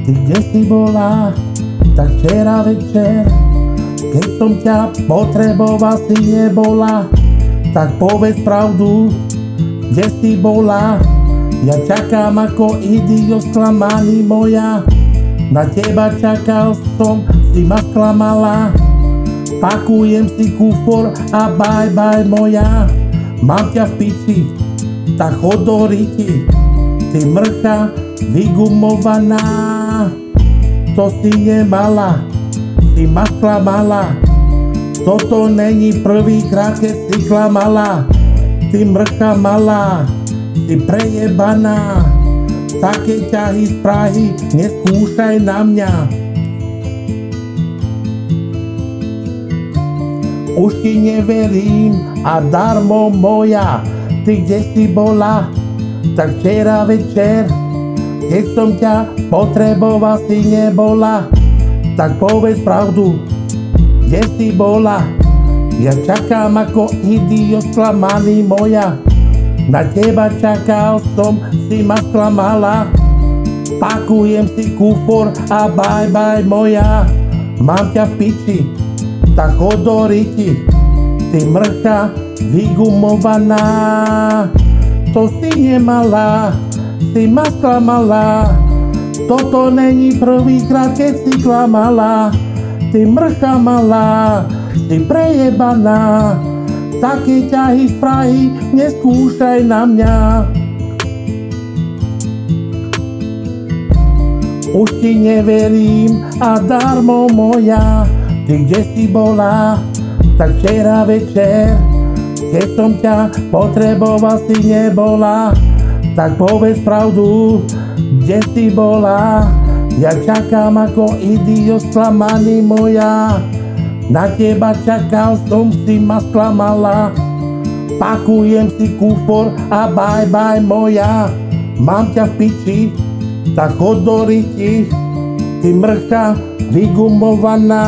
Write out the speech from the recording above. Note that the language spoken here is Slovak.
Ty kde si bola, tak včera večer, keď som ťa potreboval, si nebola. Tak povedz pravdu, kde si bola. Ja čakám ako idiot sklamaný moja. Na teba čakal som, si ma sklamala. Pakujem si kufor a bye bye moja. Mám ťa v piči, tak chod do riti. Ty mrcha vygumovaná, to si nemala, si ma sklamala. Toto není prvýkrát, keď si klamala. Ty mrcha malá, si prejebaná. Také ťahy z Prahy neskúšaj na mňa. Už ti neverím a darmo moja. Ty kde si bola, tak včera večer, keď som ťa potreboval, si nebola. Tak povedz pravdu, kde si bola. Ja čakám ako idiot sklamaný moja. Na teba čakal som, si ma sklamala. Pakujem si kufor a bye bye moja. Mám ťa v piči, tak chod do riti. Ty mrcha vygumovaná, to si nemala, si ma sklamala. Toto není prvýkrát, keď si klamala. Ty mrcha malá, si prejebaná. Také ťahy z Prahy neskúšaj na mňa. Už ti neverím a darmo moja. Ty kde si bola, tak včera večer, keď som ťa potreboval, si nebola. Tak povedz pravdu, kde si bola. Ja čakám ako idiot sklamaný moja. Na teba čakal som, si ma sklamala. Pakujem si kufor a bye bye moja. Mám ťa v piči, tak chod do riti. Ty mrcha vygumovaná.